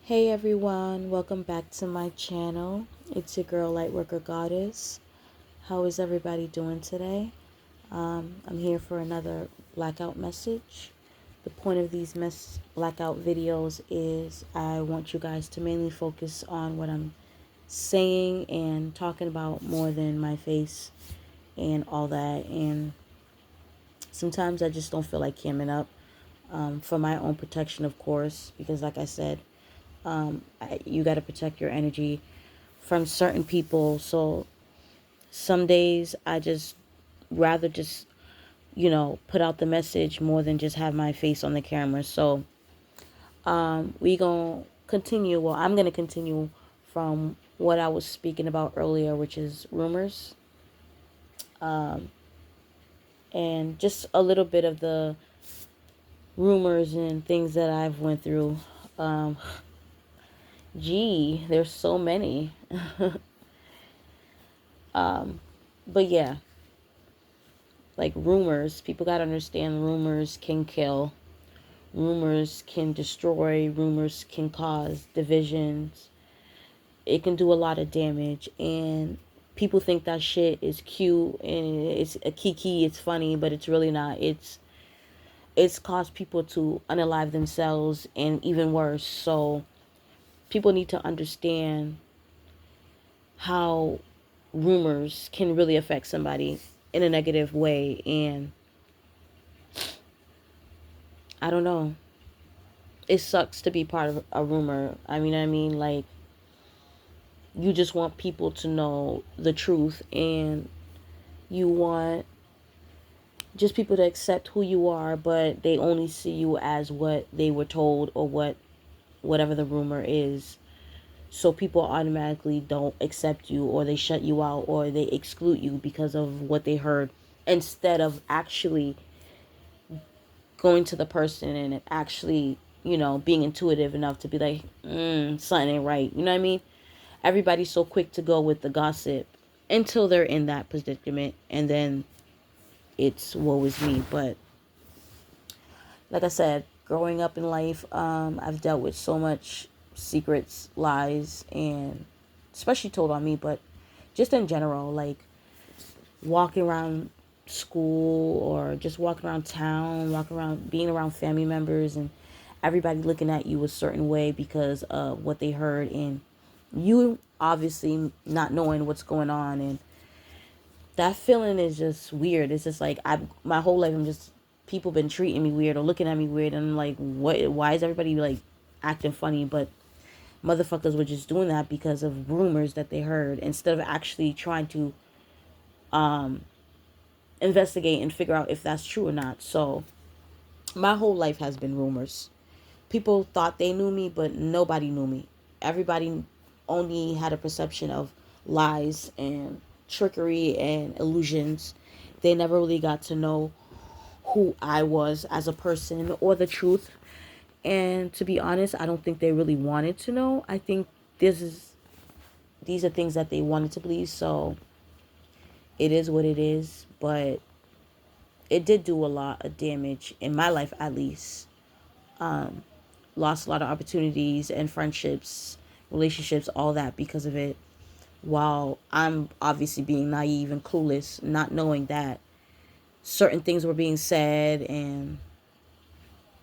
Hey everyone, welcome back to my channel. It's your girl Lightworker Goddess. How is everybody doing today? I'm here for another blackout message. The point of these blackout videos is I want you guys to mainly focus on what I'm saying and talking about more than my face and all that. And sometimes I just don't feel like camming up for my own protection, of course, because like I said, you got to protect your energy from certain people. So some days I just rather just, put out the message more than just have my face on the camera. So we going to continue. Well, I'm going to continue from what I was speaking about earlier, which is rumors. And just a little bit of the rumors and things that I've went through. Um, there's so many. But yeah, like rumors, people got to understand rumors can kill, rumors can destroy, rumors can cause divisions. It can do a lot of damage, and people think that shit is cute and it's a kiki, it's funny, but it's really not. It's caused people to unalive themselves and even worse. So people need to understand how rumors can really affect somebody in a negative way. And I don't know, it sucks to be part of a rumor. I mean, like, you just want people to know the truth, and you want just people to accept who you are, but they only see you as what they were told or whatever the rumor is. So people automatically don't accept you, or they shut you out, or they exclude you because of what they heard, instead of actually going to the person and actually, being intuitive enough to be like, something ain't right. You know what I mean? Everybody's so quick to go with the gossip until they're in that predicament, and then it's woe is me. But like I said, growing up in life, I've dealt with so much secrets, lies, and especially told on me, but just in general, like walking around school or just walking around town, walking around, being around family members, and everybody looking at you a certain way because of what they heard, and you obviously not knowing what's going on. And that feeling is just weird. It's just like, my whole life, I'm just, people been treating me weird or looking at me weird, and I'm like, what, why is everybody like acting funny? But motherfuckers were just doing that because of rumors that they heard, instead of actually trying to investigate and figure out if that's true or not. So my whole life has been rumors. People thought they knew me, but nobody knew me. Everybody only had a perception of lies and trickery and illusions. They never really got to know who I was as a person or the truth. And to be honest, I don't think they really wanted to know. I think these are things that they wanted to believe. So it is what it is. But it did do a lot of damage in my life, at least. Lost a lot of opportunities and friendships, relationships, all that because of it. While I'm obviously being naive and clueless, not knowing that certain things were being said, and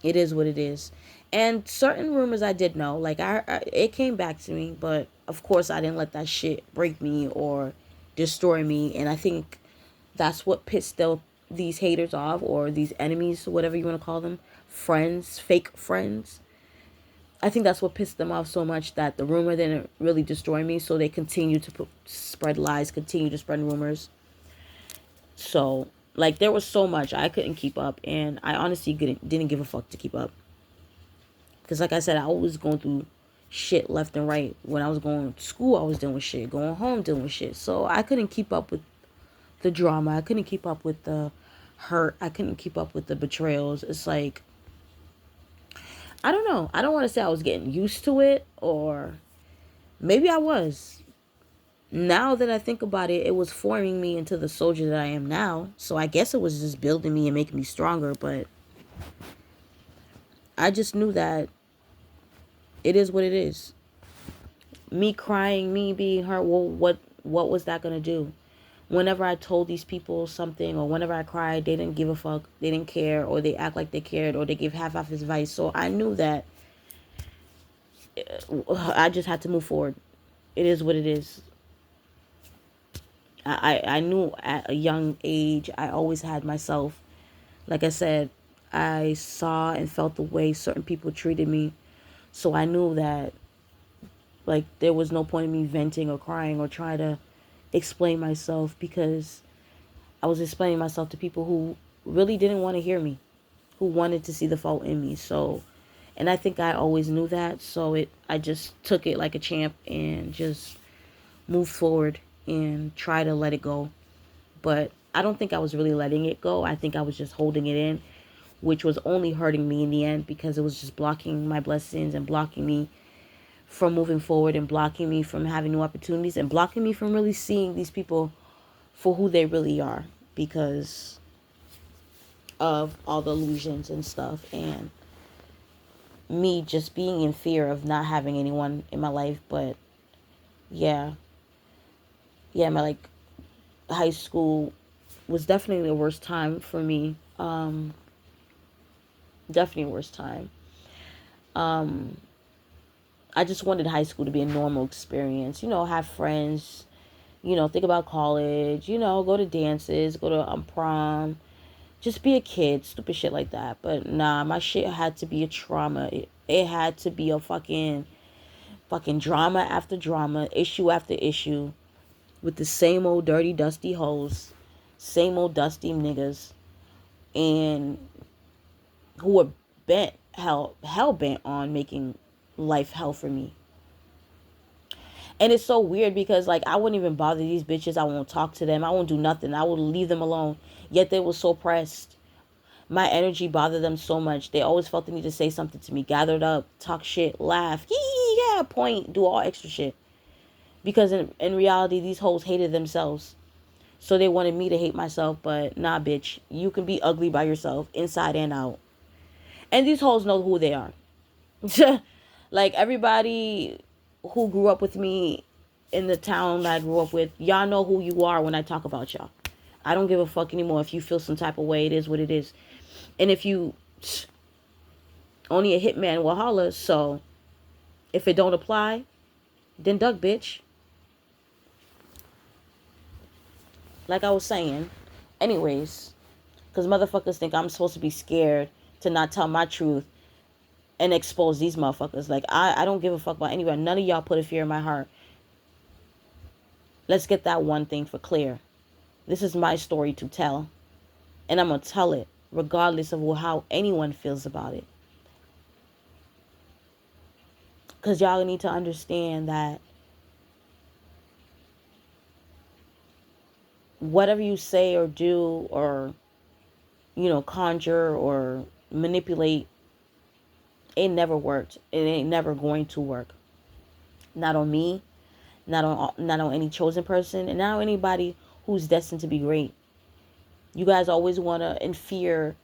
it is what it is. And certain rumors I did know, like it came back to me, but of course I didn't let that shit break me or destroy me. And I think that's what pissed these haters off, or these enemies, whatever you want to call them, friends, fake friends. I think that's what pissed them off so much, that the rumor didn't really destroy me, so they continue to spread lies, continue to spread rumors. So, like, there was so much I couldn't keep up, and I honestly didn't give a fuck to keep up. Because, like I said, I was going through shit left and right. When I was going to school, I was dealing with shit. Going home, dealing with shit. So, I couldn't keep up with the drama. I couldn't keep up with the hurt. I couldn't keep up with the betrayals. It's like, I don't know. I don't want to say I was getting used to it, or maybe I was. Now that I think about it, it was forming me into the soldier that I am now. So I guess it was just building me and making me stronger. But I just knew that It is what it is. Me crying, me being hurt, well, what was that gonna do? Whenever I told these people something, or whenever I cried, they didn't give a fuck, they didn't care, or they act like they cared, or they gave half advice. So I knew that I just had to move forward. It is what it is. I knew at a young age I always had myself. Like I said, I saw and felt the way certain people treated me. So I knew that, like, there was no point in me venting or crying or trying to explain myself, because I was explaining myself to people who really didn't want to hear me, who wanted to see the fault in me. So, and I think I always knew that. So I just took it like a champ and just moved forward and try to let it go. But I don't think I was really letting it go. I think I was just holding it in, which was only hurting me in the end, because it was just blocking my blessings and blocking me from moving forward and blocking me from having new opportunities and blocking me from really seeing these people for who they really are, because of all the illusions and stuff, and me just being in fear of not having anyone in my life. But yeah, my, like, high school was definitely the worst time for me. Definitely worst time. I just wanted high school to be a normal experience. Have friends. Think about college. Go to dances, go to prom. Just be a kid, stupid shit like that. But nah, my shit had to be a trauma. It had to be a fucking drama after drama, issue after issue, with the same old dirty, dusty hoes, same old dusty niggas, and who were hell bent on making life hell for me. And it's so weird because, like, I wouldn't even bother these bitches. I won't talk to them. I won't do nothing. I would leave them alone. Yet they were so pressed. My energy bothered them so much. They always felt the need to say something to me. Gathered up, talk shit, laugh, yeah, point, do all extra shit. Because in reality, these hoes hated themselves. So they wanted me to hate myself. But nah, bitch. You can be ugly by yourself, inside and out. And these hoes know who they are. Like, everybody who grew up with me in the town that I grew up with, y'all know who you are when I talk about y'all. I don't give a fuck anymore if you feel some type of way. It is what it is. And if you, only a hitman will holler. So if it don't apply, then duck, bitch. Like I was saying. Anyways, because motherfuckers think I'm supposed to be scared to not tell my truth and expose these motherfuckers. Like, I don't give a fuck about anybody. None of y'all put a fear in my heart. Let's get that one thing for clear. This is my story to tell. And I'm going to tell it regardless of how anyone feels about it. Because y'all need to understand that whatever you say or do or, conjure or manipulate, it never worked. It ain't never going to work. Not on me, not on any chosen person, and not on anybody who's destined to be great. You guys always want to fear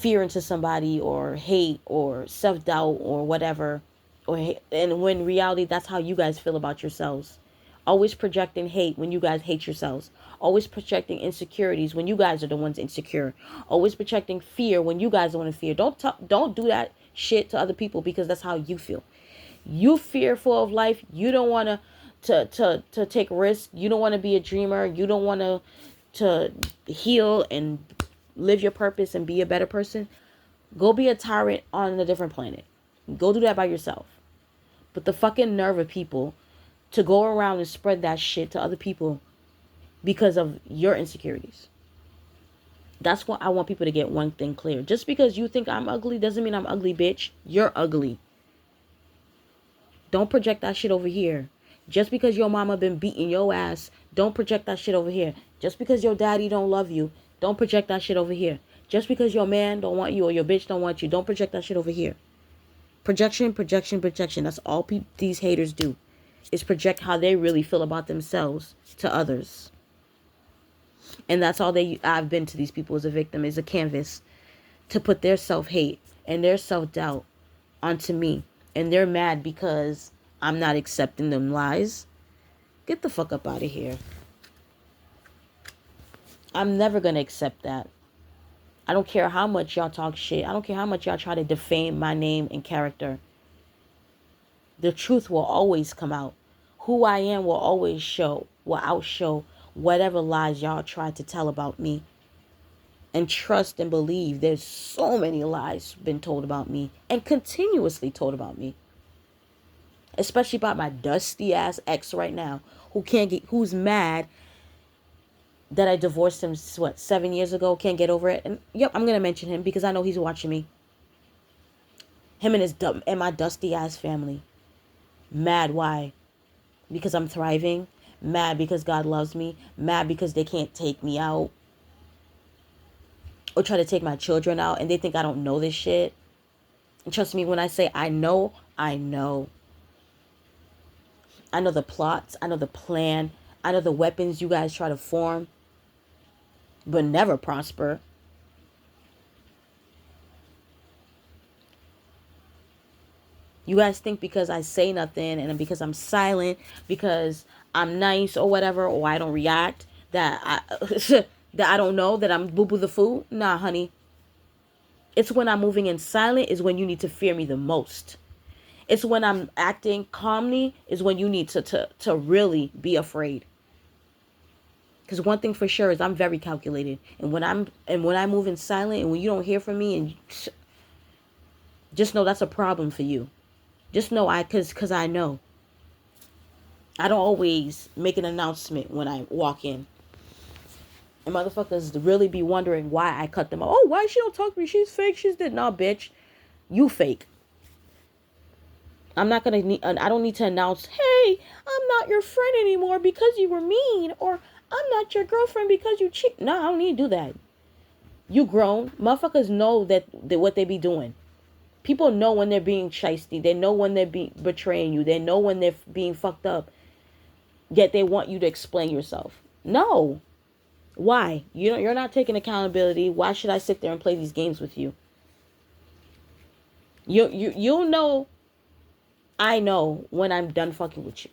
into somebody, or hate, or self-doubt, or whatever, and when in reality, that's how you guys feel about yourselves. Always projecting hate when you guys hate yourselves. Always projecting insecurities when you guys are the ones insecure. Always projecting fear when you guys are the ones in fear. Don't do that shit to other people, because that's how you feel. You fearful of life. You don't want to take risks. You don't want to be a dreamer. You don't want to heal and live your purpose and be a better person. Go be a tyrant on a different planet. Go do that by yourself. But the fucking nerve of people to go around and spread that shit to other people because of your insecurities. That's what I want people to get one thing clear. Just because you think I'm ugly doesn't mean I'm ugly, bitch. You're ugly. Don't project that shit over here. Just because your mama been beating your ass, don't project that shit over here. Just because your daddy don't love you, don't project that shit over here. Just because your man don't want you or your bitch don't want you, don't project that shit over here. Projection, projection, projection. That's all these haters do, is project how they really feel about themselves to others. And that's all I've been to these people as a victim, is a canvas to put their self-hate and their self-doubt onto me. And they're mad because I'm not accepting them lies. Get the fuck up out of here. I'm never going to accept that. I don't care how much y'all talk shit. I don't care how much y'all try to defame my name and character. The truth will always come out. Who I am will always show, will outshow whatever lies y'all try to tell about me. And trust and believe, there's so many lies been told about me and continuously told about me. Especially about my dusty ass ex right now, who's mad that I divorced him, 7 years ago, can't get over it. And yep, I'm gonna mention him because I know he's watching me. Him and his dumb and my dusty ass family. Mad why? Because I'm thriving. Mad because God loves me. Mad because they can't take me out. Or try to take my children out and they think I don't know this shit. And trust me, when I say I know, I know. I know the plots. I know the plan. I know the weapons you guys try to form, but never prosper. You guys think because I say nothing and because I'm silent, because I'm nice or whatever, or I don't react, that that I don't know that I'm boo-boo the fool? Nah, honey. It's when I'm moving in silent is when you need to fear me the most. It's when I'm acting calmly is when you need to really be afraid. Because one thing for sure is I'm very calculated, and when I move in silent, and when you don't hear from me, and just know that's a problem for you. Just know cause I know. I don't always make an announcement when I walk in. And motherfuckers really be wondering why I cut them off. Oh, why she don't talk to me? She's fake. She's dead. Nah, bitch. You fake. I'm not gonna need. I don't need to announce. Hey, I'm not your friend anymore because you were mean, or I'm not your girlfriend because you cheat. No, I don't need to do that. You grown. Motherfuckers know that what they be doing. People know when they're being shisty. They know when they're betraying you. They know when they're being fucked up. Yet they want you to explain yourself. No. Why? You're not taking accountability. Why should I sit there and play these games with you? You'll know. I know when I'm done fucking with you.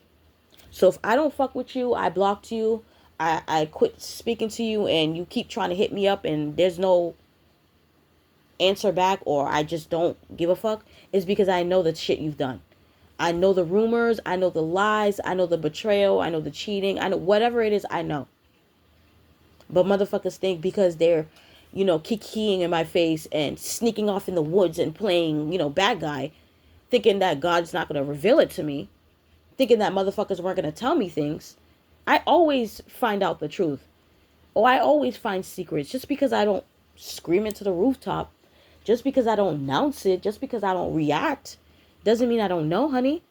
So if I don't fuck with you, I blocked you. I quit speaking to you, and you keep trying to hit me up, and there's no answer back, or I just don't give a fuck, is because I know the shit you've done. I know the rumors, I know the lies, I know the betrayal, I know the cheating, I know whatever it is, I know. But motherfuckers think because they're, kikiing in my face and sneaking off in the woods and playing, bad guy, thinking that God's not going to reveal it to me, thinking that motherfuckers weren't going to tell me things. I always find out the truth. I always find secrets. Just because I don't scream into the rooftop, just because I don't announce it, just because I don't react, doesn't mean I don't know, honey.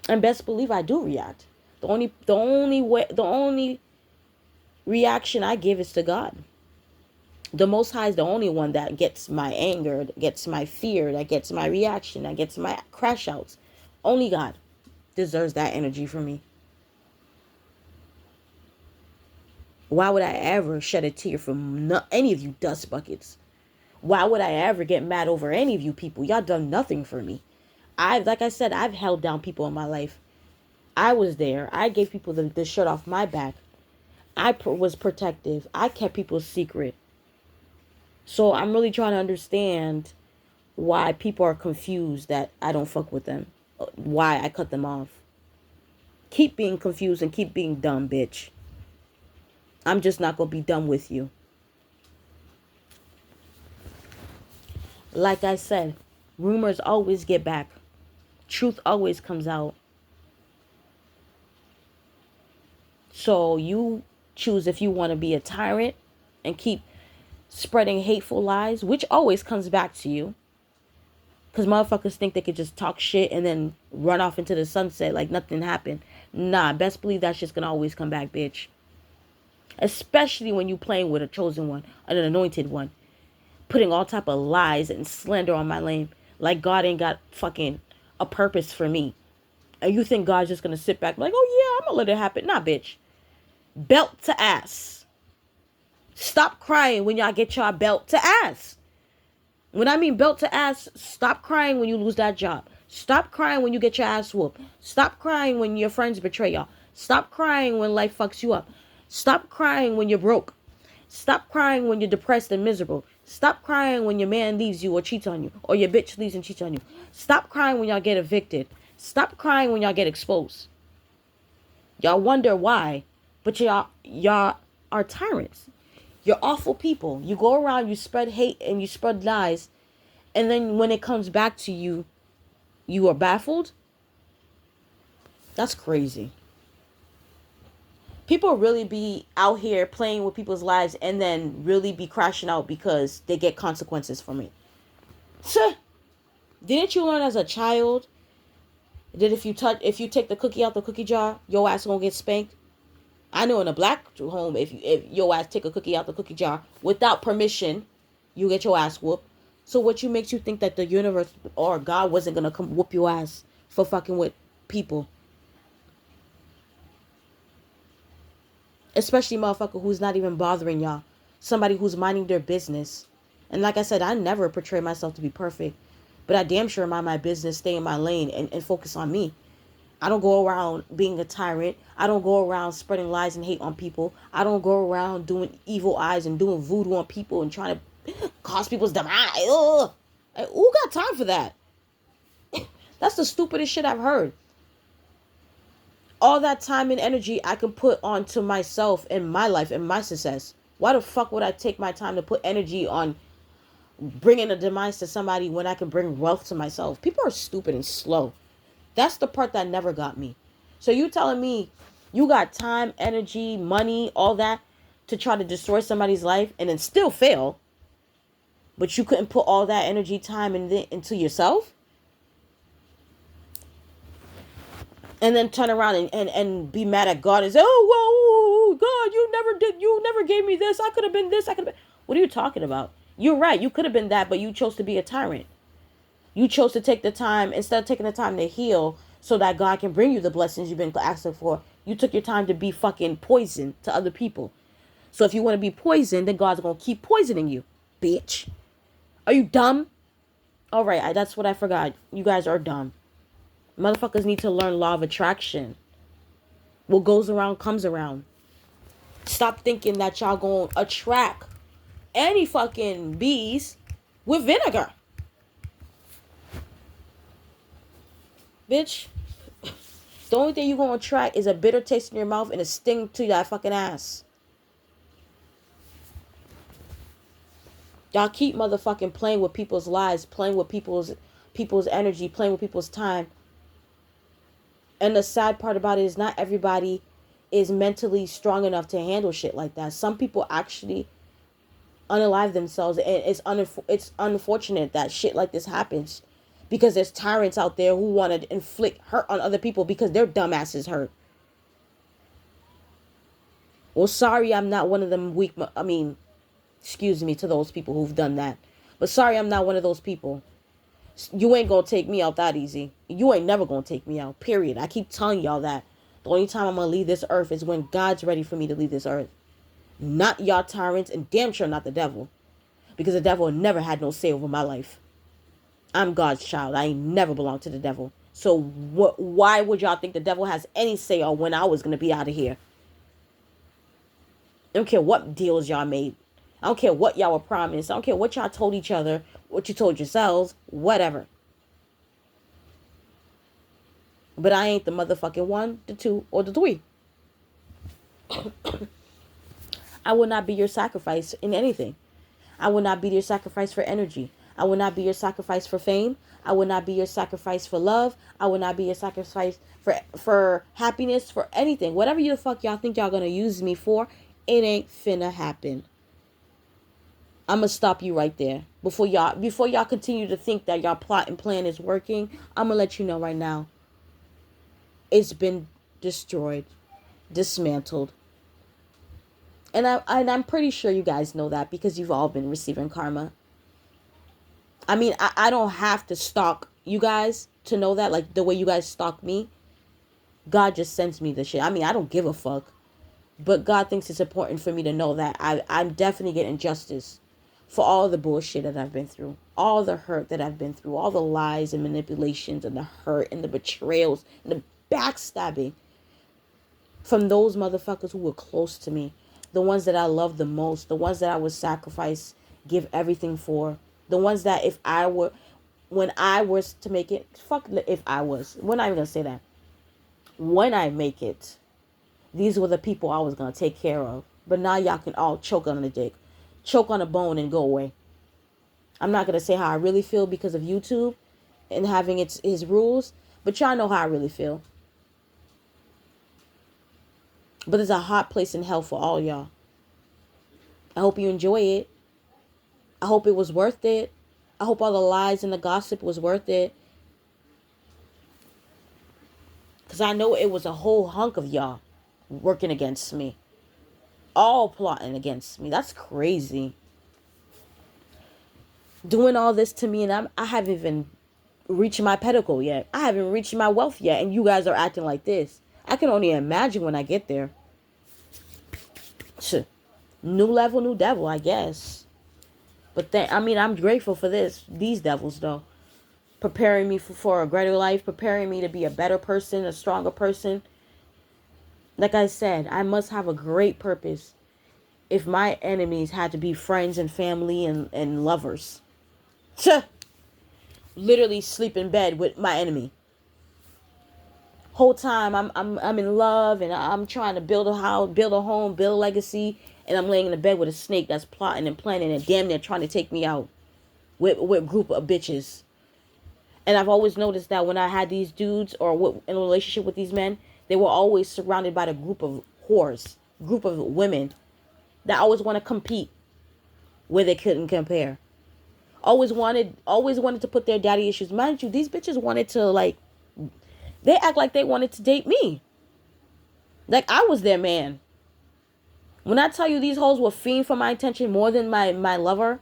And best believe I do react. The only reaction I give is to God. The Most High is the only one that gets my anger, that gets my fear, that gets my reaction, that gets my crash outs. Only God deserves that energy from me. Why would I ever shed a tear from any of you dust buckets? Why would I ever get mad over any of you people? Y'all done nothing for me. Like I said, I've held down people in my life. I was there. I gave people the shirt off my back. I was protective. I kept people's secret. So I'm really trying to understand why people are confused that I don't fuck with them. Why I cut them off. Keep being confused and keep being dumb, bitch. I'm just not going to be done with you. Like I said, rumors always get back. Truth always comes out. So you choose if you want to be a tyrant and keep spreading hateful lies, which always comes back to you. Because motherfuckers think they could just talk shit and then run off into the sunset like nothing happened. Nah, best believe that shit's going to always come back, bitch. Especially when you playing with a chosen one, an anointed one. Putting all type of lies and slander on my name. Like God ain't got fucking a purpose for me. And you think God's just going to sit back like, oh yeah, I'm going to let it happen. Nah, bitch. Belt to ass. Stop crying when y'all get y'all belt to ass. When I mean belt to ass, stop crying when you lose that job. Stop crying when you get your ass whooped. Stop crying when your friends betray y'all. Stop crying when life fucks you up. Stop crying when you're broke. Stop crying when you're depressed and miserable. Stop crying when your man leaves you or cheats on you, or your bitch leaves and cheats on you. Stop crying when y'all get evicted. Stop crying when y'all get exposed. Y'all wonder why, but y'all are tyrants. You're awful people. You go around, you spread hate and you spread lies, and then when it comes back to you, you are baffled. That's crazy. People really be out here playing with people's lives and then really be crashing out because they get consequences from it. Didn't you learn as a child that if you take the cookie out the cookie jar, your ass gonna get spanked? I know in a black home, if your ass take a cookie out the cookie jar without permission, you get your ass whooped. So what you makes you think that the universe or God wasn't gonna come whoop your ass for fucking with people? Especially motherfucker who's not even bothering y'all. Somebody who's minding their business. And like I said, I never portray myself to be perfect. But I damn sure mind my business, stay in my lane, and focus on me. I don't go around being a tyrant. I don't go around spreading lies and hate on people. I don't go around doing evil eyes and doing voodoo on people and trying to cause people's demise. Ugh. Who got time for that? That's the stupidest shit I've heard. All that time and energy I can put onto myself and my life and my success. Why the fuck would I take my time to put energy on bringing a demise to somebody when I can bring wealth to myself? People are stupid and slow. That's the part that never got me. So you telling me you got time, energy, money, all that to try to destroy somebody's life and then still fail, but you couldn't put all that energy, time into yourself? And then turn around and be mad at God and say, oh, well, God, you never gave me this. I could have been this. I could have been. What are you talking about? You're right. You could have been that, but you chose to be a tyrant. You chose to take the time, instead of taking the time to heal so that God can bring you the blessings you've been asking for, you took your time to be fucking poison to other people. So if you want to be poisoned, then God's going to keep poisoning you, bitch. Are you dumb? All right, that's what I forgot. You guys are dumb. Motherfuckers need to learn law of attraction. What goes around comes around. Stop thinking that y'all gonna attract any fucking bees with vinegar. Bitch. The only thing you gonna attract is a bitter taste in your mouth and a sting to that fucking ass. Y'all keep motherfucking playing with people's lives, playing with people's energy, playing with people's time. And the sad part about it is not everybody is mentally strong enough to handle shit like that. Some people actually unalive themselves, and it's unfortunate that shit like this happens because there's tyrants out there who want to inflict hurt on other people because their dumbasses hurt. Well, sorry, I'm not one of them weak. Excuse me to those people who've done that, but sorry, I'm not one of those people. You ain't gonna take me out that easy. You ain't never gonna take me out, period. I keep telling y'all that. The only time I'm gonna leave this earth is when God's ready for me to leave this earth. Not y'all tyrants, and damn sure not the devil. Because the devil never had no say over my life. I'm God's child. I ain't never belonged to the devil. So why would y'all think the devil has any say on when I was gonna be out of here? I don't care what deals y'all made. I don't care what y'all were promised. I don't care what y'all told each other, what you told yourselves, whatever. But I ain't the motherfucking 1, the 2, or the 3. I will not be your sacrifice in anything. I will not be your sacrifice for energy. I will not be your sacrifice for fame. I will not be your sacrifice for love. I will not be your sacrifice for happiness, for anything. Whatever you the fuck y'all think y'all gonna use me for, it ain't finna happen. I'm gonna stop you right there. Before y'all continue to think that y'all plot and plan is working, I'm gonna let you know right now. It's been destroyed, dismantled. And I'm pretty sure you guys know that because you've all been receiving karma. I mean, I don't have to stalk you guys to know that, like the way you guys stalk me. God just sends me the shit. I mean, I don't give a fuck. But God thinks it's important for me to know that I'm definitely getting justice for all the bullshit that I've been through, all the hurt that I've been through, all the lies and manipulations and the hurt and the betrayals and the backstabbing from those motherfuckers who were close to me, the ones that I loved the most, the ones that I would sacrifice, give everything for, the ones that if I were, when I was to make it, fuck if I was, we're not even gonna say that. When I make it, these were the people I was gonna take care of. But now y'all can all choke on the dick, choke on a bone and go away. I'm not gonna say how I really feel because of YouTube and having his rules, but y'all know how I really feel. But it's a hot place in hell for all y'all. I hope you enjoy it. I hope it was worth it. I hope all the lies and the gossip was worth it. Because I know it was a whole hunk of y'all working against me. All plotting against me. That's crazy. Doing all this to me, and I haven't even reached my pinnacle yet. I haven't reached my wealth yet, and you guys are acting like this. I can only imagine when I get there. New level, new devil, I guess. But I'm grateful for these devils, though. Preparing me for a greater life, preparing me to be a better person, a stronger person. Like I said, I must have a great purpose if my enemies had to be friends and family and lovers. Literally sleep in bed with my enemy. Whole time I'm in love and I'm trying to build a house, build a home, build a legacy, and I'm laying in the bed with a snake that's plotting and planning and damn near trying to take me out with a group of bitches. And I've always noticed that when I had these dudes or in a relationship with these men, they were always surrounded by a group of whores, group of women that always want to compete where they couldn't compare. Always wanted to put their daddy issues. Mind you, these bitches wanted to they act like they wanted to date me. Like I was their man. When I tell you these hoes were fiend for my attention more than my lover,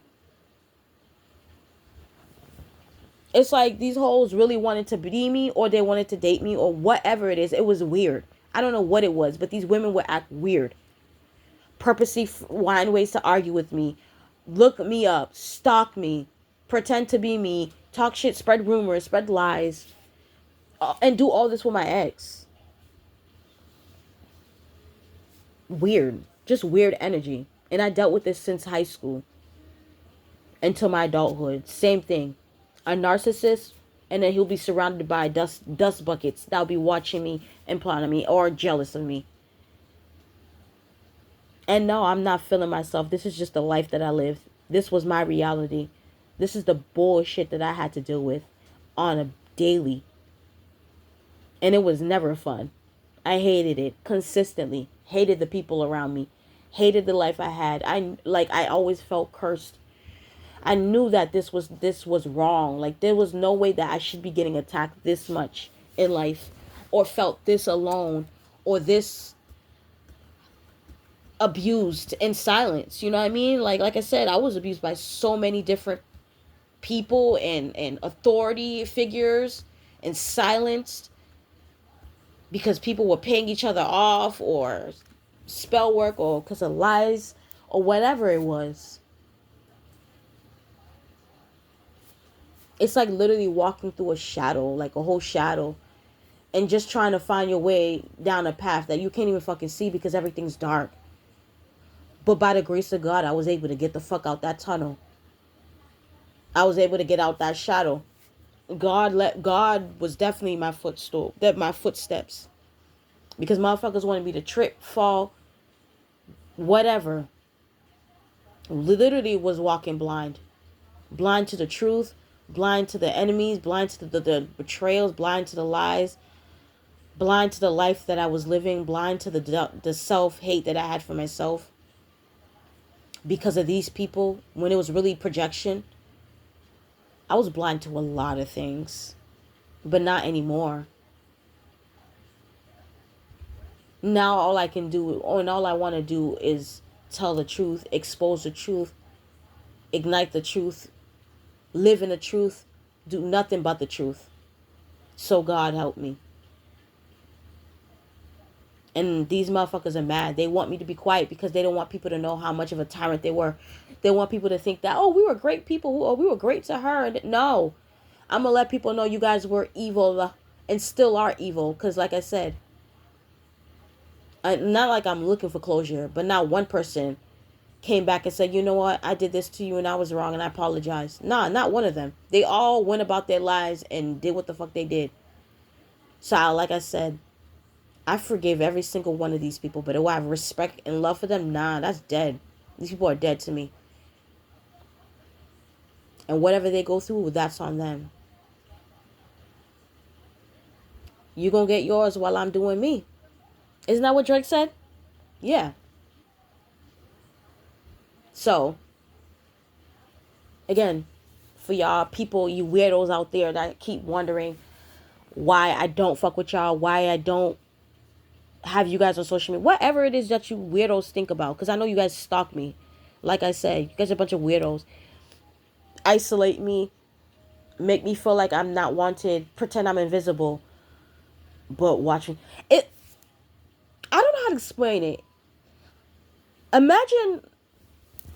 it's like these hoes really wanted to be me or they wanted to date me or whatever it is. It was weird. I don't know what it was, but these women would act weird. Purposely find ways to argue with me, look me up, stalk me, pretend to be me, talk shit, spread rumors, spread lies, and do all this with my ex. Weird. Just weird energy. And I dealt with this since high school until my adulthood. Same thing. A narcissist, and then he'll be surrounded by dust buckets that'll be watching me and plotting me or jealous of me. And no, I'm not feeling myself. This is just the life that I live. This was my reality. This is the bullshit that I had to deal with on a daily. And it was never fun. I hated it consistently. Hated the people around me. Hated the life I had. I always felt cursed. I knew that this was wrong. Like there was no way that I should be getting attacked this much in life or felt this alone or this abused in silence. You know what I mean? Like I said, I was abused by so many different people and authority figures and silenced because people were paying each other off or spell work or because of lies or whatever it was. It's like literally walking through a shadow, like a whole shadow, and just trying to find your way down a path that you can't even fucking see because everything's dark. But by the grace of God, I was able to get the fuck out that tunnel. I was able to get out that shadow. God was definitely my footstool, my footsteps. Because motherfuckers wanted me to trip, fall, whatever. Literally was walking blind. Blind to the truth, blind to the enemies, blind to the betrayals, blind to the lies, blind to the life that I was living, blind to the self-hate that I had for myself. Because of these people, when it was really projection, I was blind to a lot of things, but not anymore. Now all I can do, and all I want to do is tell the truth, expose the truth, ignite the truth, live in the truth, do nothing but the truth. So God help me. And these motherfuckers are mad. They want me to be quiet because they don't want people to know how much of a tyrant they were. They want people to think that, oh, we were great people. Oh, we were great to her. And no, I'm going to let people know you guys were evil and still are evil. Because like I said, not like I'm looking for closure, but not one person came back and said, you know what, I did this to you and I was wrong and I apologize. Nah, not one of them. They all went about their lives and did what the fuck they did. So, like I said, I forgave every single one of these people, but do I have respect and love for them? Nah, that's dead. These people are dead to me. And whatever they go through, that's on them. You gonna get yours while I'm doing me. Isn't that what Drake said? Yeah. So, again, for y'all people, you weirdos out there that keep wondering why I don't fuck with y'all, why I don't have you guys on social media, whatever it is that you weirdos think about, because I know you guys stalk me. Like I said, you guys are a bunch of weirdos. Isolate me, make me feel like I'm not wanted, pretend I'm invisible, but watching it. I don't know how to explain it.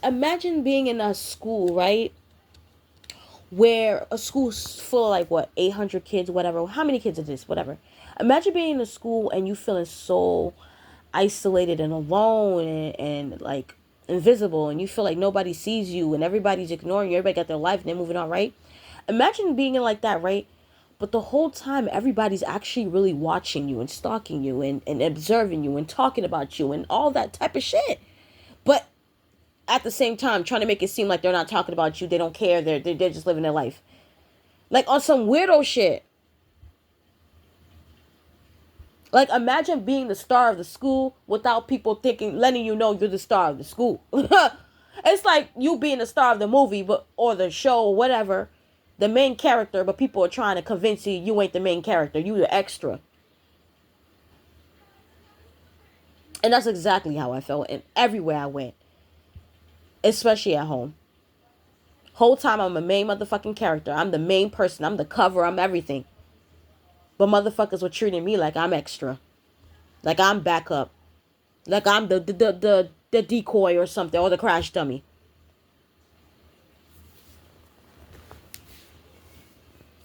Imagine being in a school, right? Where a school's full of like what, 800 kids, whatever. How many kids is this? Whatever. Imagine being in a school and you feeling so isolated and alone and like invisible, and you feel like nobody sees you and everybody's ignoring you. Everybody got their life and they're moving on, right? Imagine being in like that, right? But the whole time everybody's actually really watching you and stalking you and observing you and talking about you and all that type of shit. But at the same time trying to make it seem like they're not talking about you. They don't care. They're just living their life. Like on some weirdo shit. Like imagine being the star of the school without people letting you know you're the star of the school. It's like you being the star of the movie, but or the show or whatever, the main character, but people are trying to convince you ain't the main character. You the extra. And that's exactly how I felt and everywhere I went. Especially at home. Whole time I'm a main motherfucking character. I'm the main person. I'm the cover. I'm everything. But motherfuckers were treating me like I'm extra. Like I'm backup. Like I'm the decoy or something, or the crash dummy.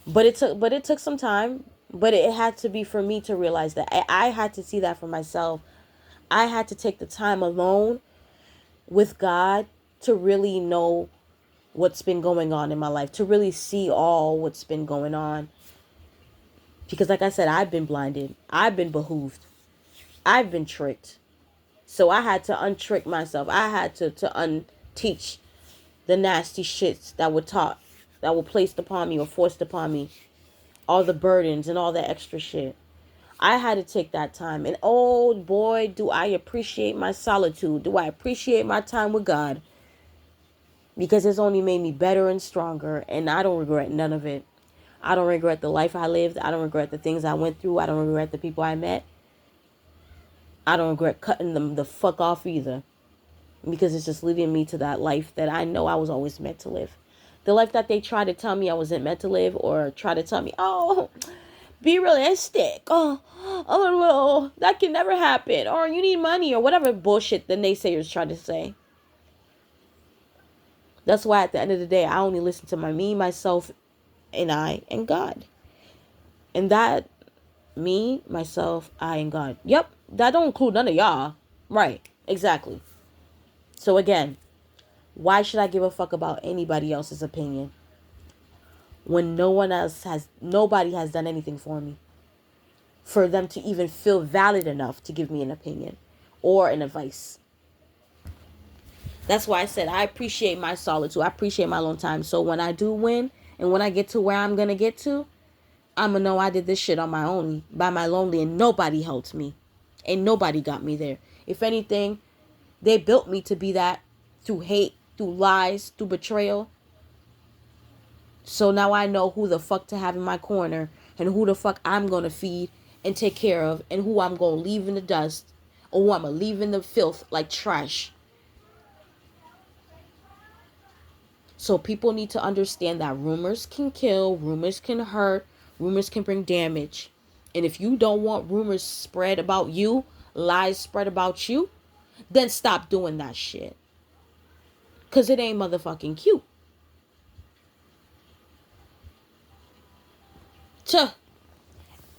But it took some time. But it had to be for me to realize that. I had to see that for myself. I had to take the time alone with God to really know what's been going on in my life, to really see all what's been going on. Because like I said, I've been blinded. I've been behooved. I've been tricked. So I had to untrick myself. I had to unteach the nasty shits that were taught, that were placed upon me or forced upon me. All the burdens and all the extra shit. I had to take that time. And oh boy, do I appreciate my solitude. Do I appreciate my time with God. Because it's only made me better and stronger. And I don't regret none of it. I don't regret the life I lived. I don't regret the things I went through. I don't regret the people I met. I don't regret cutting them the fuck off either. Because it's just leading me to that life that I know I was always meant to live. The life that they try to tell me I wasn't meant to live, or try to tell me, oh, be realistic. Oh, that can never happen. Or you need money, or whatever bullshit the naysayers try to say. That's why at the end of the day, I only listen to me, myself, and I, and God. And that, me, myself, I, and God. Yep, that don't include none of y'all. Right, exactly. So again, why should I give a fuck about anybody else's opinion when nobody has done anything for me, for them to even feel valid enough to give me an opinion or an advice? That's why I said I appreciate my solitude. I appreciate my alone time. So when I do win and when I get to where I'm going to get to, I'm going to know I did this shit on my own, by my lonely, and nobody helped me. And nobody got me there. If anything, they built me to be that through hate, through lies, through betrayal. So now I know who the fuck to have in my corner and who the fuck I'm going to feed and take care of, and who I'm going to leave in the dust, or who I'm going to leave in the filth like trash. So people need to understand that rumors can kill, rumors can hurt, rumors can bring damage. And if you don't want rumors spread about you, lies spread about you, then stop doing that shit. Because it ain't motherfucking cute. Tuh.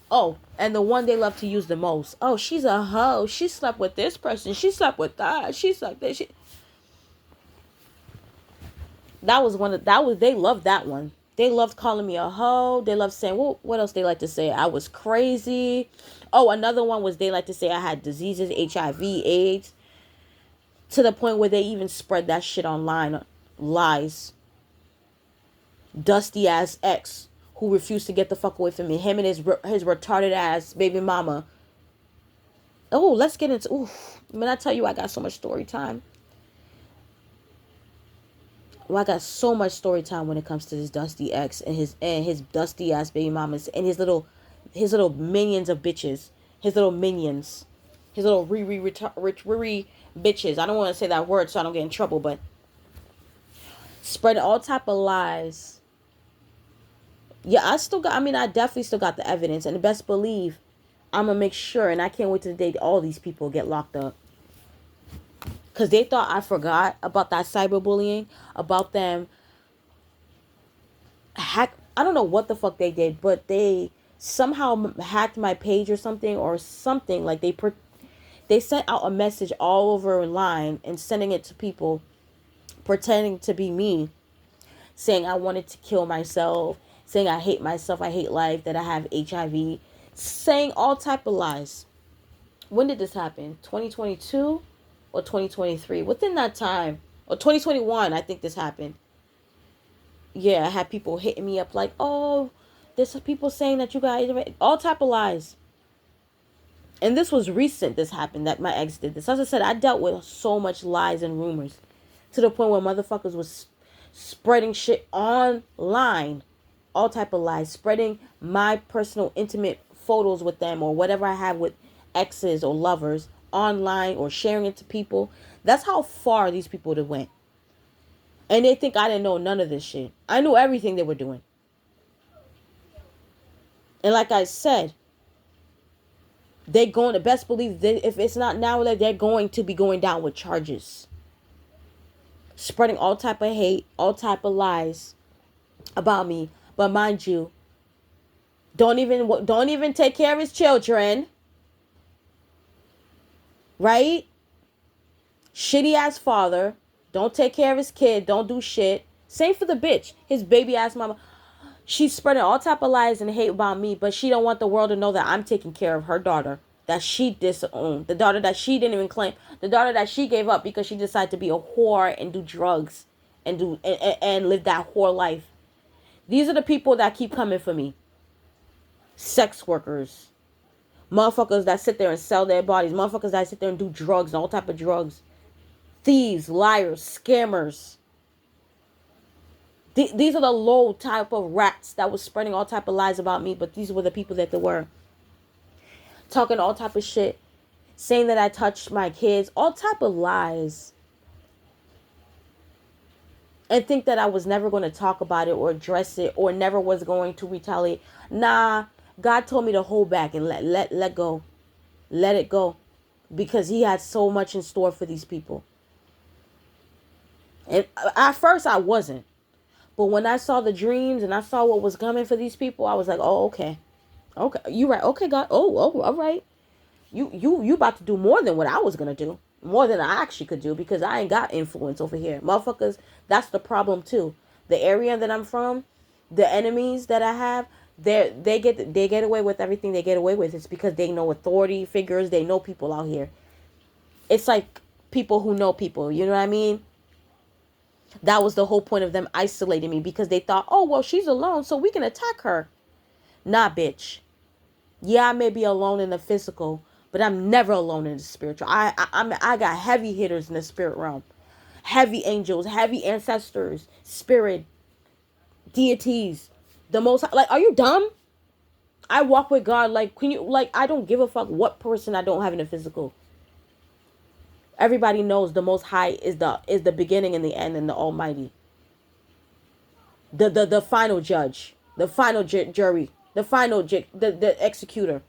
Oh, and the one they love to use the most. Oh, she's a hoe. She slept with this person. She slept with that. She slept this. That was one of that was they loved that one. They loved calling me a hoe. They loved saying, well, what else they like to say? I was crazy. Oh, another one was they like to say I had diseases, HIV, AIDS, to the point where they even spread that shit online. Lies. Dusty ass ex who refused to get the fuck away from me. Him and his retarded ass baby mama. Oh, let's get into. Oof. When I tell you, I got so much story time. Well, I got so much story time when it comes to this dusty ex and his dusty ass baby mamas and his little minions of bitches, his little minions, his little riri bitches. I don't want to say that word so I don't get in trouble, but spreading all type of lies. Yeah, I definitely still got the evidence, and the best believe I'm gonna make sure, and I can't wait to the day all these people get locked up. Because they thought I forgot about that cyberbullying, about them I don't know what the fuck they did, but they somehow hacked my page or something. Like they sent out a message all over online and sending it to people pretending to be me, saying I wanted to kill myself, saying I hate myself, I hate life, that I have HIV, saying all type of lies. When did this happen? 2022 or 2023? Within that time, or 2021, I think this happened. Yeah, I had people hitting me up like, oh, there's people saying that you guys, all type of lies. And this was recent, this happened, that my ex did this. As I said, I dealt with so much lies and rumors to the point where motherfuckers was spreading shit online, all type of lies, spreading my personal intimate photos with them or whatever I have with exes or lovers online or sharing it to people. That's how far these people have went. And they think I didn't know none of this shit. I knew everything they were doing. And like I said, they're going to best believe that if it's not now, that they're going to be going down with charges. Spreading all type of hate, all type of lies about me. But mind you, don't even take care of his children. Right? Shitty ass father. Don't take care of his kid. Don't do shit. Same for the bitch. His baby ass mama. She's spreading all type of lies and hate about me, but she don't want the world to know that I'm taking care of her daughter that she disowned. The daughter that she didn't even claim. The daughter that she gave up because she decided to be a whore and do drugs and live that whore life. These are the people that keep coming for me. Sex workers. Motherfuckers that sit there and sell their bodies. Motherfuckers that sit there and do drugs and all type of drugs. Thieves, liars, scammers. These are the low type of rats that was spreading all type of lies about me, but these were the people that they were. Talking all type of shit. Saying that I touched my kids. All type of lies. And think that I was never going to talk about it or address it or never was going to retaliate. Nah, God told me to hold back and let go. Let it go. Because he had so much in store for these people. And at first I wasn't. But when I saw the dreams and I saw what was coming for these people, I was like, oh, okay. Okay, you right. Okay, God. Oh, all right. You about to do more than what I was going to do. More than I actually could do because I ain't got influence over here. Motherfuckers, that's the problem too. The area that I'm from, the enemies that I have, they get away with everything they get away with. It's because they know authority figures. They know people out here. It's like people who know people. You know what I mean? That was the whole point of them isolating me because they thought, oh, well, she's alone, so we can attack her. Nah, bitch. Yeah, I may be alone in the physical, but I'm never alone in the spiritual. I got heavy hitters in the spirit realm. Heavy angels, heavy ancestors, spirit, deities. The most, like, are you dumb? I walk with God like, I don't give a fuck what person I don't have in the physical. Everybody knows the Most High is the beginning and the end and the Almighty. The final judge, the final jury, the final the executor.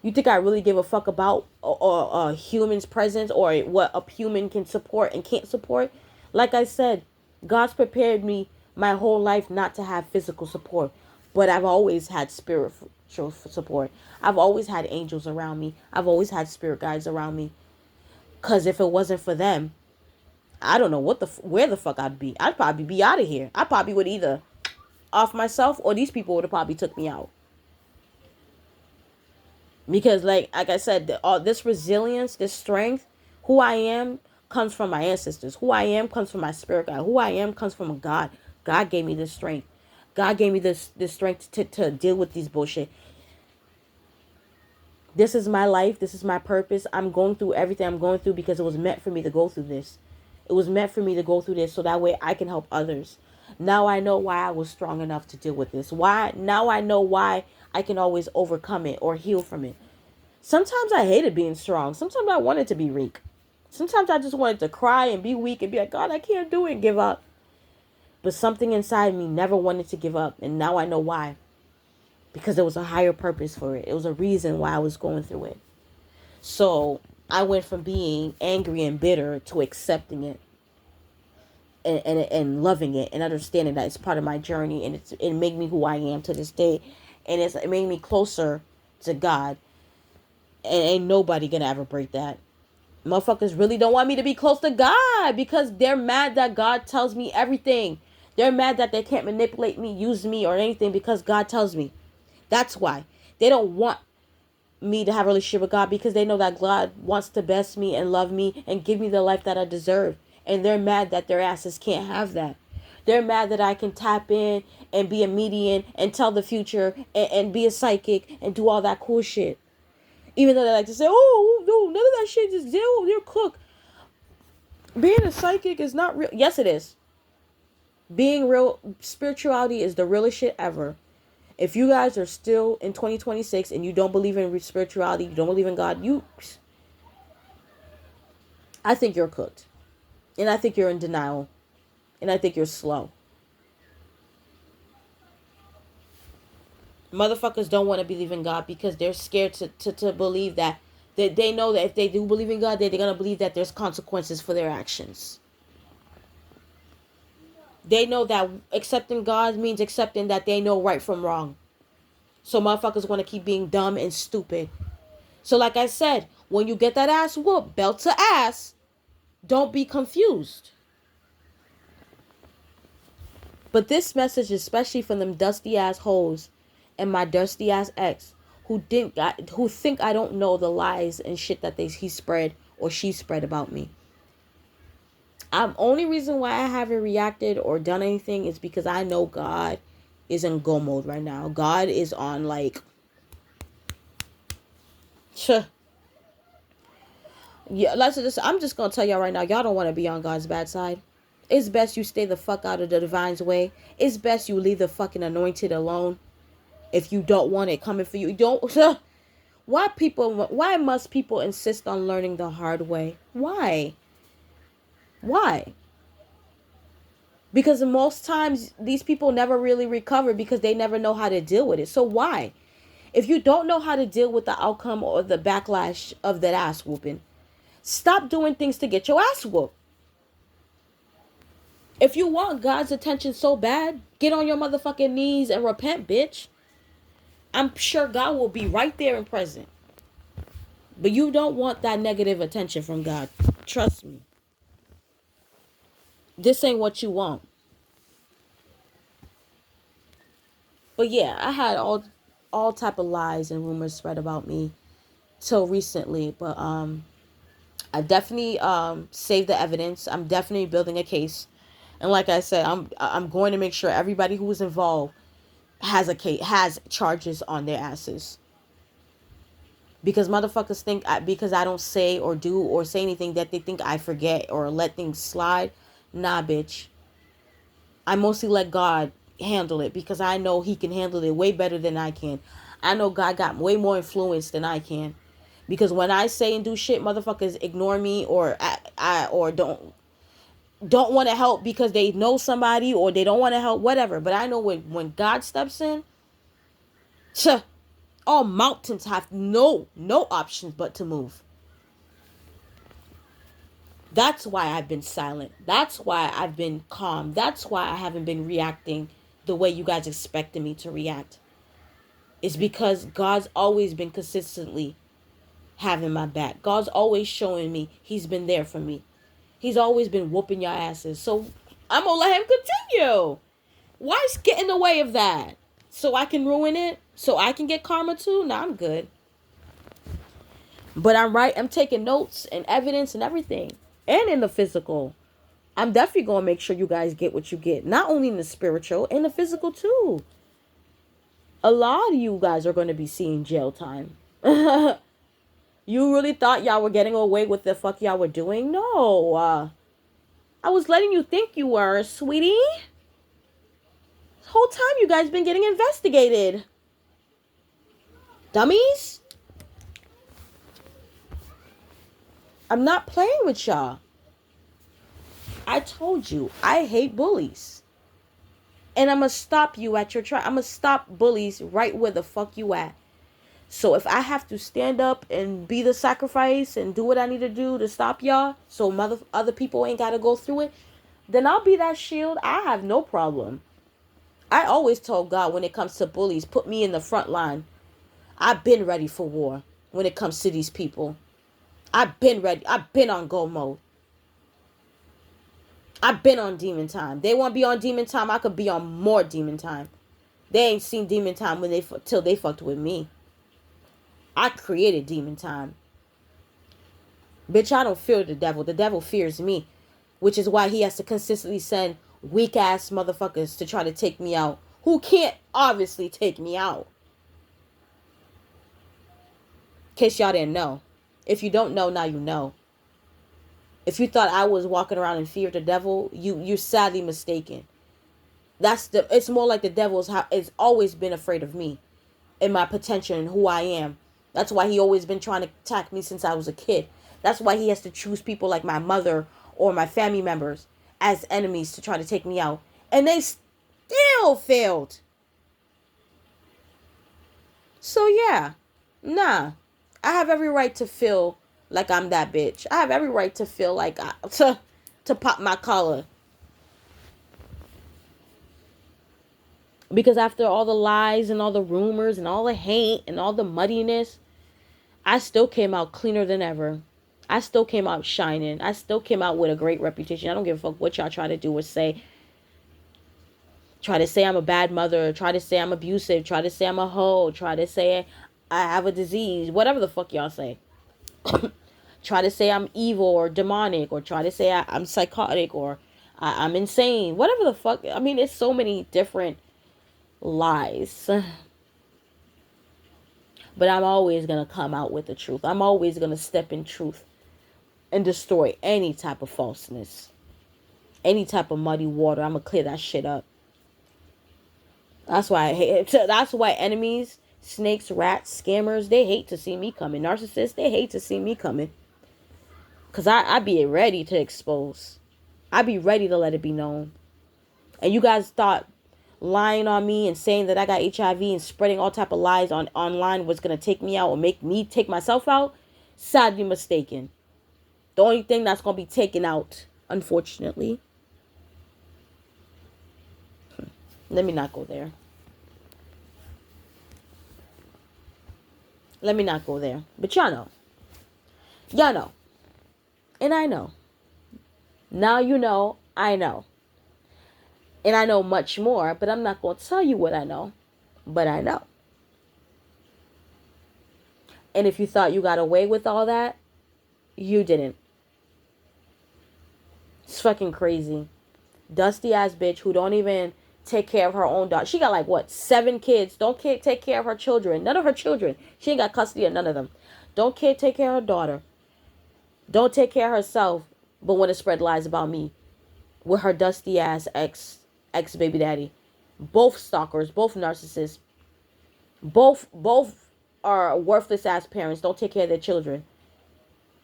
You think I really give a fuck about a human's presence or what a human can support and can't support? Like I said, God's prepared me my whole life not to have physical support, but I've always had spiritual support. I've always had angels around me. I've always had spirit guides around me. Cause if it wasn't for them, I don't know where the fuck I'd be. I'd probably be out of here. I probably would either off myself or these people would have probably took me out. Because like I said, all this resilience, this strength, who I am comes from my ancestors. Who I am comes from my spirit guide. Who I am comes from a God. God gave me this strength. God gave me this strength to deal with these bullshit. This is my life. This is my purpose. I'm going through everything I'm going through because it was meant for me to go through this. It was meant for me to go through this so that way I can help others. Now I know why I was strong enough to deal with this. Why now I know why I can always overcome it or heal from it. Sometimes I hated being strong. Sometimes I wanted to be weak. Sometimes I just wanted to cry and be weak and be like, God, I can't do it and give up. But something inside me never wanted to give up. And now I know why. Because there was a higher purpose for it. It was a reason why I was going through it. So I went from being angry and bitter to accepting it and loving it and understanding that it's part of my journey and it made me who I am to this day. And it made me closer to God. And ain't nobody gonna ever break that. Motherfuckers really don't want me to be close to God because they're mad that God tells me everything. They're mad that they can't manipulate me, use me, or anything because God tells me. That's why. They don't want me to have a relationship with God because they know that God wants to best me and love me and give me the life that I deserve. And they're mad that their asses can't have that. They're mad that I can tap in and be a medium and tell the future and be a psychic and do all that cool shit. Even though they like to say, oh, no, none of that shit is deal. You're cook. Being a psychic is not real. Yes, it is. Being real, spirituality is the realest shit ever. If you guys are still in 2026 and you don't believe in spirituality, you don't believe in God, I think you're cooked. And I think you're in denial. And I think you're slow. Motherfuckers don't want to believe in God because they're scared to believe that they know that if they do believe in God, they're going to believe that there's consequences for their actions. They know that accepting God means accepting that they know right from wrong. So motherfuckers want to keep being dumb and stupid. So like I said, when you get that ass whooped, belt to ass, don't be confused. But this message is especially from them dusty ass hoes and my dusty ass ex who think I don't know the lies and shit that he spread or she spread about me. Only reason why I haven't reacted or done anything is because I know God is in go mode right now. God is on like, yeah. I'm just gonna tell y'all right now. Y'all don't want to be on God's bad side. It's best you stay the fuck out of the divine's way. It's best you leave the fucking anointed alone. If you don't want it coming for you, don't. Why must people insist on learning the hard way? Why? Because most times these people never really recover because they never know how to deal with it. So why? If you don't know how to deal with the outcome or the backlash of that ass whooping, stop doing things to get your ass whooped. If you want God's attention so bad, get on your motherfucking knees and repent, bitch. I'm sure God will be right there and present. But you don't want that negative attention from God. Trust me. This ain't what you want. But yeah, I had all type of lies and rumors spread about me till recently. But I definitely saved the evidence. I'm definitely building a case. And like I said, I'm going to make sure everybody who was involved has a case, has charges on their asses. Because motherfuckers think because I don't say or do or say anything that they think I forget or let things slide. Nah, bitch. I mostly let God handle it because I know he can handle it way better than I can. I know God got way more influence than I can. Because when I say and do shit, motherfuckers ignore me or or don't want to help because they know somebody or they don't want to help, whatever. But I know when God steps in, All mountains have no options but to move. That's why I've been silent. That's why I've been calm. That's why I haven't been reacting the way you guys expected me to react. It's because God's always been consistently having my back. God's always showing me he's been there for me. He's always been whooping your asses. So I'm going to let him continue. Why is get in the way of that? So I can ruin it? So I can get karma too? Nah, I'm good. But I'm right. I'm taking notes and evidence and everything. And in the physical. I'm definitely going to make sure you guys get what you get. Not only in the spiritual, in the physical too. A lot of you guys are going to be seeing jail time. You really thought y'all were getting away with the fuck y'all were doing? No. I was letting you think you were, sweetie. This whole time you guys been getting investigated. Dummies. I'm not playing with y'all. I told you, I hate bullies. And I'm going to stop you at your track. I'm going to stop bullies right where the fuck you at. So if I have to stand up and be the sacrifice and do what I need to do to stop y'all so other people ain't got to go through it, then I'll be that shield. I have no problem. I always told God when it comes to bullies, put me in the front line. I've been ready for war when it comes to these people. I've been ready. I've been on go mode. I've been on demon time. They want to be on demon time. I could be on more demon time. They ain't seen demon time till they fucked with me. I created demon time. Bitch, I don't fear the devil. The devil fears me. Which is why he has to consistently send weak ass motherfuckers to try to take me out. Who can't obviously take me out. In case y'all didn't know. If you don't know, now you know. If you thought I was walking around in fear of the devil, you're sadly mistaken. It's more like the devil's it's always been afraid of me and my potential and who I am. That's why he always been trying to attack me since I was a kid. That's why he has to choose people like my mother or my family members as enemies to try to take me out. And they still failed. So yeah, nah. I have every right to feel like I'm that bitch. I have every right to feel like to pop my collar. Because after all the lies and all the rumors and all the hate and all the muddiness, I still came out cleaner than ever. I still came out shining. I still came out with a great reputation. I don't give a fuck what y'all try to do or say. Try to say I'm a bad mother. Try to say I'm abusive. Try to say I'm a hoe. Try to say I have a disease. Whatever the fuck y'all say. Try to say I'm evil or demonic. Or try to say I'm psychotic or I'm insane. Whatever the fuck. I mean, it's so many different lies. But I'm always going to come out with the truth. I'm always going to step in truth and destroy any type of falseness. Any type of muddy water. I'm going to clear that shit up. That's why I hate it. That's why enemies, snakes, rats, scammers, they hate to see me coming. Narcissists, they hate to see me coming. Because I be ready to expose. I be ready to let it be known. And you guys thought lying on me and saying that I got HIV and spreading all type of lies online was going to take me out or make me take myself out? Sadly mistaken. The only thing that's going to be taken out, unfortunately. Let me not go there. Let me not go there. But y'all know. Y'all know. And I know. Now you know, I know. And I know much more, but I'm not going to tell you what I know. But I know. And if you thought you got away with all that, you didn't. It's fucking crazy. Dusty ass bitch who don't even take care of her own daughter. She got like, what, 7 kids. Don't take care of her children. None of her children. She ain't got custody of none of them. Don't take care of her daughter. Don't take care of herself, but want to spread lies about me with her dusty ass ex baby daddy. Both stalkers, both narcissists. Both are worthless ass parents. Don't take care of their children.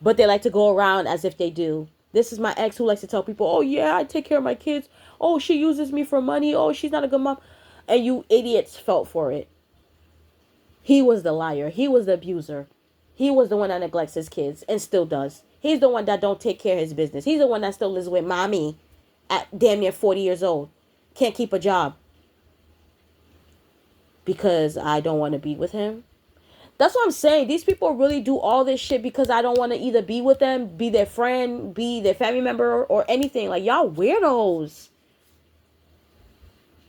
But they like to go around as if they do. This is my ex who likes to tell people, oh yeah, I take care of my kids. Oh, she uses me for money. Oh, she's not a good mom. And you idiots felt for it. He was the liar. He was the abuser. He was the one that neglects his kids and still does. He's the one that don't take care of his business. He's the one that still lives with mommy at damn near 40 years old. Can't keep a job because I don't want to be with him. That's what I'm saying. These people really do all this shit because I don't want to either be with them, be their friend, be their family member, or anything. Like, y'all weirdos.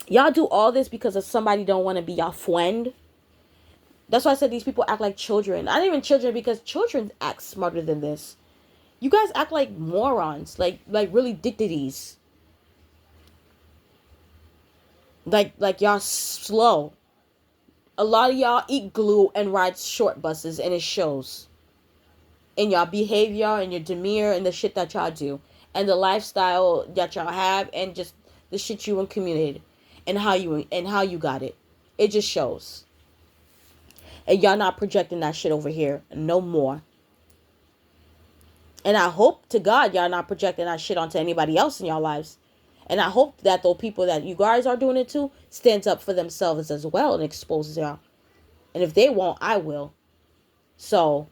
Y'all do all this because of somebody don't want to be y'all friend. That's why I said these people act like children. Not even children, because children act smarter than this. You guys act like morons. Like really dictadies. Like y'all slow. A lot of y'all eat glue and ride short buses, and it shows in y'all behavior and your demeanor and the shit that y'all do and the lifestyle that y'all have and just the shit you accumulated and how you got it. It just shows. And y'all not projecting that shit over here no more. And I hope to God y'all not projecting that shit onto anybody else in y'all lives. And I hope that those people that you guys are doing it to stands up for themselves as well and exposes y'all. And if they won't, I will. So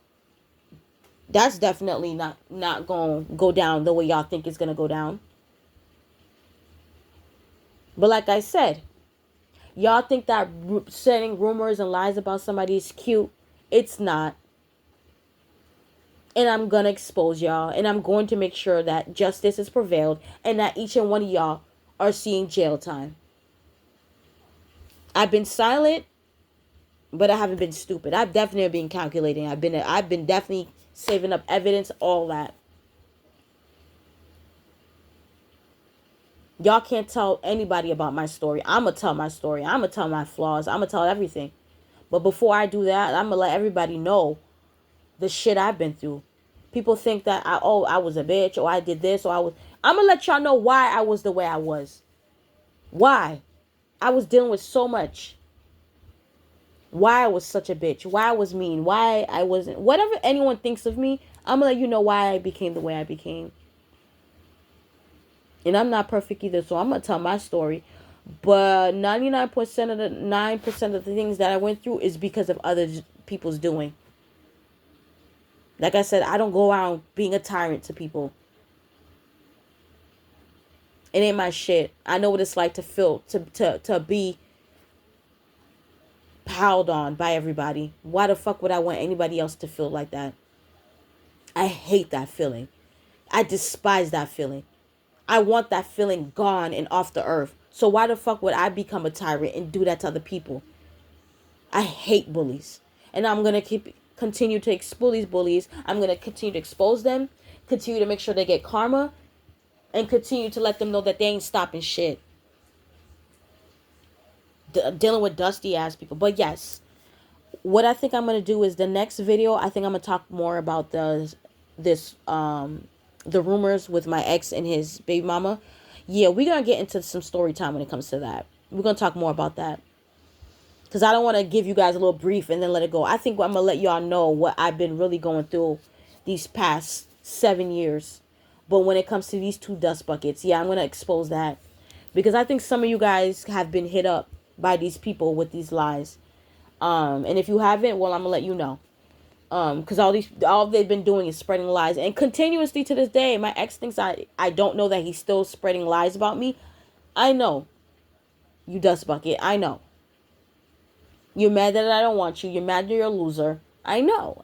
that's definitely not going to go down the way y'all think it's going to go down. But like I said, y'all think that sending rumors and lies about somebody is cute. It's not. And I'm going to expose y'all. And I'm going to make sure that justice is prevailed. And that each and one of y'all are seeing jail time. I've been silent. But I haven't been stupid. I've definitely been calculating. I've been definitely saving up evidence. All that. Y'all can't tell anybody about my story. I'm going to tell my story. I'm going to tell my flaws. I'm going to tell everything. But before I do that, I'm going to let everybody know the shit I've been through. People think that I was a bitch, or I did this, or I'm going to let y'all know why I was the way I was. Why? I was dealing with so much. Why I was such a bitch. Why I was mean. Why I wasn't. Whatever anyone thinks of me, I'm going to let you know why I became the way I became. And I'm not perfect either, so I'm going to tell my story. But 99% of the 9% of the things that I went through is because of other people's doing. Like I said, I don't go around being a tyrant to people. It ain't my shit. I know what it's like to feel, to be piled on by everybody. Why the fuck would I want anybody else to feel like that? I hate that feeling. I despise that feeling. I want that feeling gone and off the earth. So why the fuck would I become a tyrant and do that to other people? I hate bullies. And I'm going to continue to expose these bullies. I'm going to continue to expose them. Continue to make sure they get karma. And continue to let them know that they ain't stopping shit. Dealing with dusty ass people. But yes, what I think I'm going to do is the next video, I think I'm going to talk more about the rumors with my ex and his baby mama. Yeah, we're going to get into some story time when it comes to that. We're going to talk more about that. Because I don't want to give you guys a little brief and then let it go. I think I'm going to let y'all know what I've been really going through these past 7 years. But when it comes to these two dust buckets, yeah, I'm going to expose that. Because I think some of you guys have been hit up by these people with these lies. And if you haven't, well, I'm going to let you know. Because all they've been doing is spreading lies. And continuously to this day, my ex thinks I don't know that he's still spreading lies about me. I know. You dust bucket. I know. You're mad that I don't want you. You're mad that you're a loser. I know.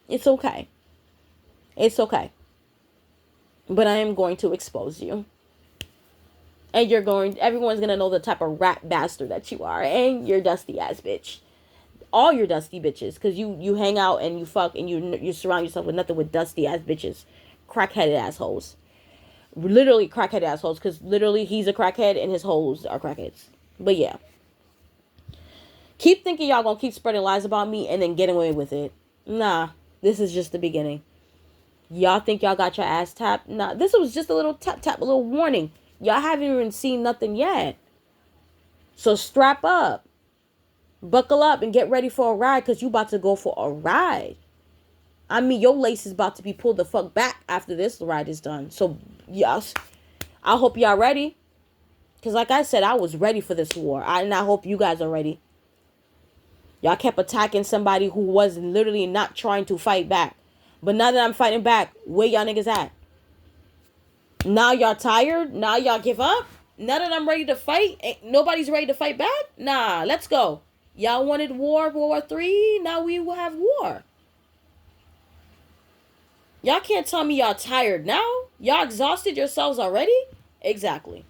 It's okay. It's okay. But I am going to expose you. And everyone's going to know the type of rat bastard that you are. And you're dusty ass bitch. All your dusty bitches. Because you hang out and you fuck and you surround yourself with nothing with dusty ass bitches. Crackheaded assholes. Literally crackheaded assholes. Because literally he's a crackhead and his hoes are crackheads. But yeah. Keep thinking y'all gonna keep spreading lies about me and then getting away with it. Nah. This is just the beginning. Y'all think y'all got your ass tapped? Nah. This was just a little tap, a little warning. Y'all haven't even seen nothing yet. So strap up. Buckle up and get ready for a ride because you about to go for a ride. I mean, your lace is about to be pulled the fuck back after this ride is done. So, yes, I hope y'all ready. Because like I said, I was ready for this war. And I hope you guys are ready. Y'all kept attacking somebody who was literally not trying to fight back. But now that I'm fighting back, where y'all niggas at? Now y'all tired? Now y'all give up? Now that I'm ready to fight, nobody's ready to fight back? Nah, let's go. Y'all wanted war, World War III? Now we will have war. Y'all can't tell me y'all tired now? Y'all exhausted yourselves already? Exactly.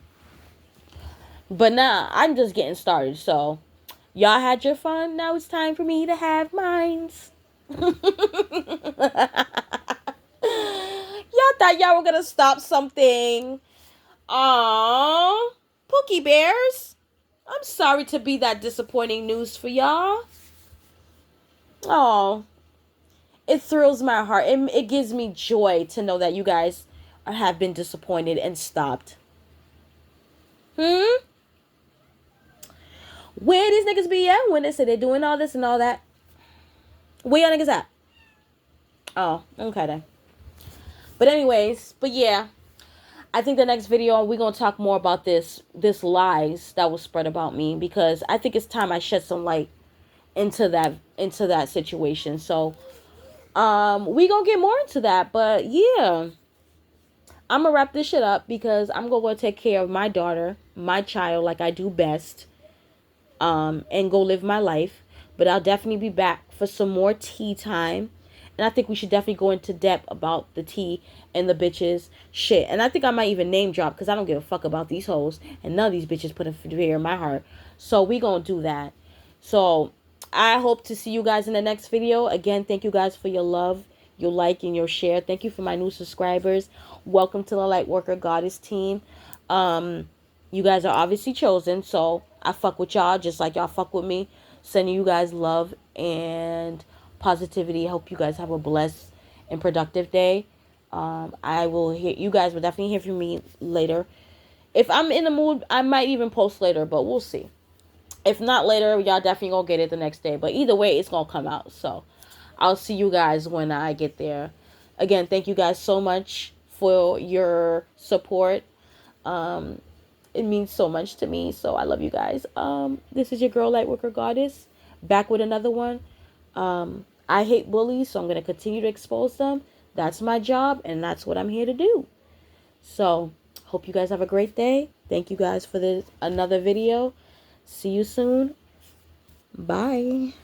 But nah, I'm just getting started. So, y'all had your fun. Now it's time for me to have mines. Y'all thought y'all were gonna stop something. Aww. Pookie Bears. I'm sorry to be that disappointing news for y'all. Oh, it thrills my heart. It gives me joy to know that you guys have been disappointed and stopped. Where these niggas be at when they say they're doing all this and all that? Where y'all niggas at? Oh, okay then. But anyways, but yeah. I think the next video we're gonna talk more about this lies that was spread about me, because I think it's time I shed some light into that situation. So we gonna get more into that. But yeah, I'm gonna wrap this shit up because I'm gonna go take care of my daughter, my child, like I do best, and go live my life. But I'll definitely be back for some more tea time. And I think we should definitely go into depth about the tea and the bitches shit. And I think I might even name drop, because I don't give a fuck about these hoes. And none of these bitches put a fear in my heart. So we gonna do that. So I hope to see you guys in the next video. Again, thank you guys for your love, your like, and your share. Thank you for my new subscribers. Welcome to the Lightworker Goddess team. You guys are obviously chosen. So I fuck with y'all just like y'all fuck with me. Sending you guys love and positivity. I hope you guys have a blessed and productive day. I will hear you guys will definitely hear from me later. If I'm in the mood, I might even post later, but we'll see. If not later, y'all definitely gonna get it the next day. But either way, it's gonna come out. So I'll see you guys when I get there. Again, thank you guys so much for your support. It means so much to me. So I love you guys. This is your girl Lightworker Goddess, back with another one. I hate bullies, so I'm going to continue to expose them. That's my job, and that's what I'm here to do. So, hope you guys have a great day. Thank you guys for another video. See you soon. Bye.